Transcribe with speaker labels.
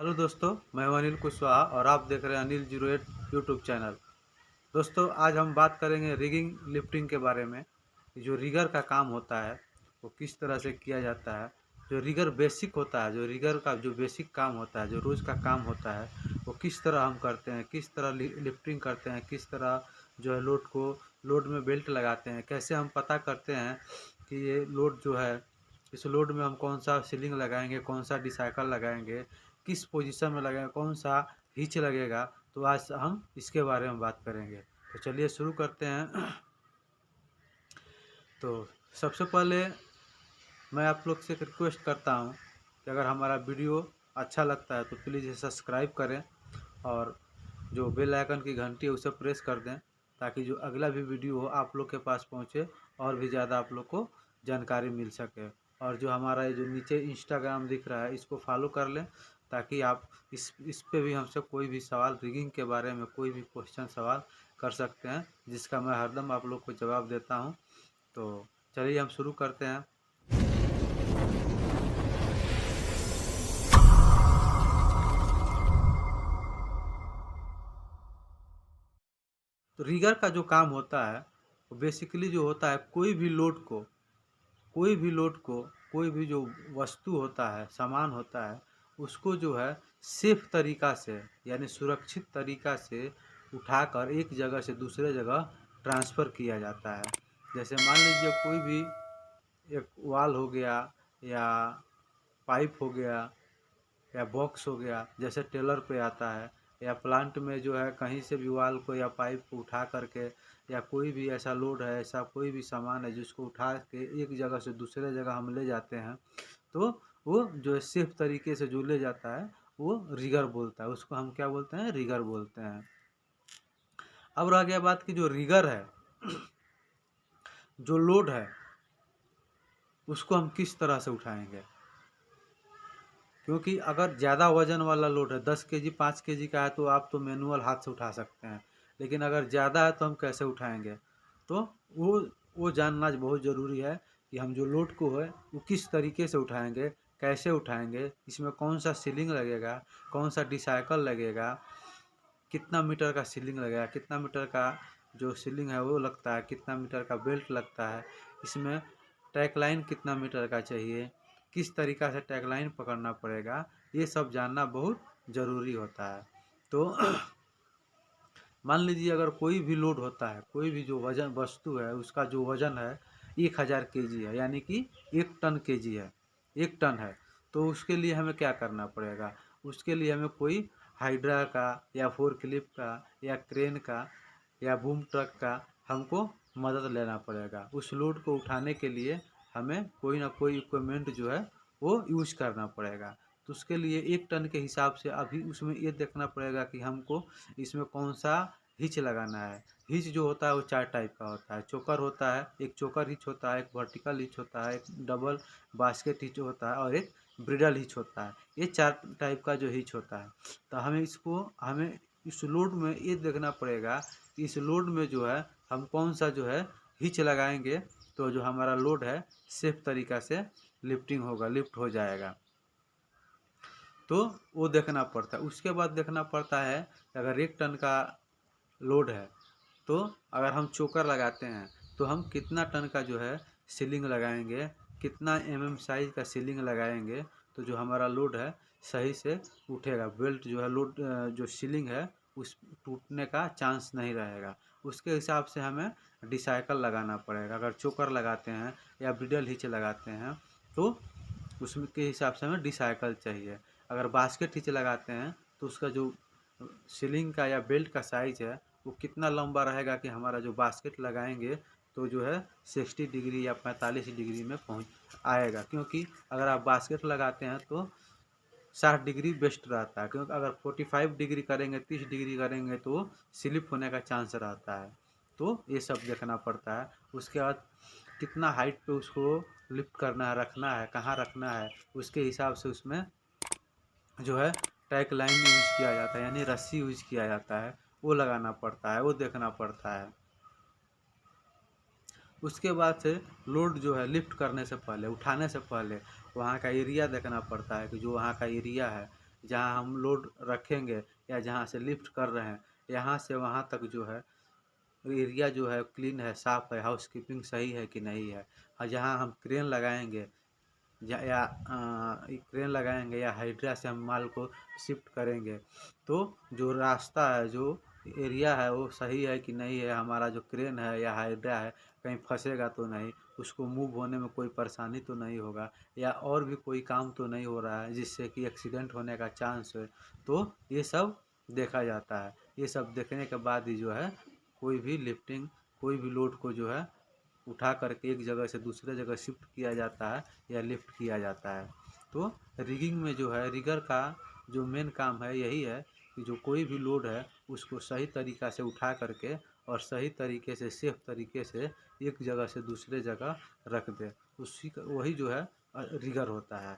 Speaker 1: Hello दोस्तों, मैं हूं अनिल कुशवाहा और आप देख रहे हैं अनिल 08 यूट्यूब चैनल। दोस्तों, आज हम बात करेंगे रिगिंग लिफ्टिंग के बारे में कि जो रिगर का काम होता है वो किस तरह से किया जाता है। जो रिगर बेसिक होता है, जो रिगर का जो बेसिक काम होता है, जो रोज़ का काम होता है, वो किस तरह हम करते हैं, किस तरह लिफ्टिंग करते हैं, किस तरह जो है लोड में बेल्ट लगाते हैं, कैसे हम पता करते हैं कि ये लोड जो है, इस लोड में हम कौन सा सीलिंग लगाएंगे, कौन सा डिसाइकल लगाएंगे, किस पोजीशन में लगेगा, कौन सा हिच लगेगा। तो आज हम इसके बारे में बात करेंगे। तो चलिए शुरू करते हैं। तो सबसे पहले मैं आप लोग से एक रिक्वेस्ट करता हूं कि अगर हमारा वीडियो अच्छा लगता है तो प्लीज़ इसे सब्सक्राइब करें और जो बेल आइकन की घंटी है उसे प्रेस कर दें, ताकि जो अगला भी वीडियो हो आप लोग के पास पहुंचे और भी ज़्यादा आप लोग को जानकारी मिल सके। और जो हमारा ये जो नीचे इंस्टाग्राम दिख रहा है इसको फॉलो कर लें, ताकि आप इस पे भी हमसे कोई भी सवाल रिगिंग के बारे में कोई भी क्वेश्चन सवाल कर सकते हैं, जिसका मैं हरदम आप लोग को जवाब देता हूं। तो चलिए हम शुरू करते हैं। तो रिगर का जो काम होता है वो बेसिकली जो होता है, कोई भी जो वस्तु होता है, सामान होता है, उसको जो है सेफ तरीका से यानी सुरक्षित तरीका से उठाकर एक जगह से दूसरे जगह ट्रांसफ़र किया जाता है। जैसे मान लीजिए कोई भी एक वाल हो गया, या पाइप हो गया, या बॉक्स हो गया, जैसे टेलर पे आता है, या प्लांट में जो है कहीं से भी वाल को या पाइप को उठा करके, या कोई भी ऐसा लोड है, ऐसा कोई भी सामान है जिसको उठा के एक जगह से दूसरे जगह हम ले जाते हैं, तो वो जो है सेफ तरीके से जो ले जाता है वो रिगर बोलता है, उसको हम क्या बोलते हैं, रिगर बोलते हैं। अब रह गया बात की जो रिगर है, जो लोड है, उसको हम किस तरह से उठाएंगे। क्योंकि अगर ज़्यादा वजन वाला लोड है, 10 kg 5 kg का है, तो आप तो मैनुअल हाथ से उठा सकते हैं। लेकिन अगर ज़्यादा है तो हम कैसे उठाएंगे। तो वो वो जानना बहुत ज़रूरी है कि हम जो लोड को है वो किस तरीके से उठाएंगे, कैसे उठाएंगे, इसमें कौन सा सीलिंग लगेगा, कौन सा डिसाइकल लगेगा, कितना मीटर का सीलिंग लगेगा, कितना मीटर का जो सीलिंग है वो लगता है, कितना मीटर का बेल्ट लगता है, इसमें टैग लाइन कितना मीटर का चाहिए, किस तरीक़ा से टैग लाइन पकड़ना पड़ेगा, ये सब जानना बहुत ज़रूरी होता है। तो मान लीजिए अगर कोई भी लोड होता है, कोई भी जो वजन वस्तु है उसका जो वजन है 1000 kg है, यानी कि 1 टन kg है, 1 टन है, तो उसके लिए हमें क्या करना पड़ेगा। उसके लिए हमें कोई हाइड्रा का, या फोर क्लिप का, या क्रेन का, या बूम ट्रक का हमको मदद लेना पड़ेगा। उस लोड को उठाने के लिए हमें कोई ना कोई इक्विपमेंट जो है वो यूज करना पड़ेगा। तो उसके लिए 1 टन के हिसाब से अभी उसमें ये देखना पड़ेगा कि हमको इसमें कौन सा हिच लगाना है। हिच जो होता है वो 4 टाइप का होता है। चोकर होता है, एक चोकर हिच होता है, एक वर्टिकल हिच होता है, एक डबल बास्केट हिच होता है, और एक ब्रिडल हिच होता है। ये 4 टाइप का जो हिच होता है। तो हमें इस लोड में ये देखना पड़ेगा कि इस लोड में जो है हम कौन सा जो है हिच लगाएंगे, तो जो हमारा लोड है सेफ तरीका से लिफ्टिंग होगा, लिफ्ट हो जाएगा। तो वो देखना पड़ता है। उसके बाद देखना पड़ता है अगर 1 टन का लोड है, तो अगर हम चोकर लगाते हैं तो हम कितना टन का जो है सीलिंग लगाएंगे, कितना साइज का सीलिंग लगाएंगे, तो जो हमारा लोड है सही से उठेगा। बेल्ट जो है लोड जो सीलिंग है उस टूटने का चांस नहीं रहेगा। उसके हिसाब से हमें डिसाइकल लगाना पड़ेगा। अगर चोकर लगाते हैं या ब्रिडल हिच लगाते हैं तो उसके हिसाब से हमें डिसाइकल चाहिए। अगर बास्केट हिच लगाते हैं तो उसका जो सीलिंग का या बेल्ट का साइज है वो कितना लंबा रहेगा कि हमारा जो बास्केट लगाएंगे तो जो है 60 डिग्री या 45 डिग्री में पहुंच आएगा। क्योंकि अगर आप बास्केट लगाते हैं तो 60 डिग्री बेस्ट रहता है, क्योंकि अगर 45 डिग्री करेंगे, 30 डिग्री करेंगे तो स्लिप होने का चांस रहता है। तो ये सब देखना पड़ता है। उसके बाद कितना हाइट पे उसको लिफ्ट करना है, रखना है, कहाँ रखना है, उसके हिसाब से उसमें जो है टैग लाइन यूज किया जाता है, यानी रस्सी यूज किया जाता है, वो लगाना पड़ता है, वो देखना पड़ता है। उसके बाद से लोड जो है लिफ्ट करने से पहले, उठाने से पहले वहाँ का एरिया देखना पड़ता है कि जो वहाँ का एरिया है जहाँ हम लोड रखेंगे या जहाँ से लिफ्ट कर रहे हैं, यहाँ से वहाँ तक जो है एरिया जो है क्लीन है, साफ़ है, हाउसकीपिंग सही है कि नहीं है। और जहाँ हम क्रेन लगाएंगे या क्रेन लगाएंगे या हाइड्रा से हम माल को शिफ्ट करेंगे, तो जो रास्ता है, जो एरिया है, वो सही है कि नहीं है, हमारा जो क्रेन है या हाइड्रा है कहीं फंसेगा तो नहीं, उसको मूव होने में कोई परेशानी तो नहीं होगा, या और भी कोई काम तो नहीं हो रहा है जिससे कि एक्सीडेंट होने का चांस है। तो ये सब देखा जाता है। ये सब देखने के बाद ही जो है कोई भी लिफ्टिंग, कोई भी लोड को जो है उठा करके एक जगह से दूसरे जगह शिफ्ट किया जाता है या लिफ्ट किया जाता है। तो रिगिंग में जो है, रिगर का जो मेन काम है यही है कि जो कोई भी लोड है उसको सही तरीक़ा से उठा करके और सही तरीके से, सेफ तरीके से एक जगह से दूसरे जगह रख दे, उसी का वही जो है रिगर होता है।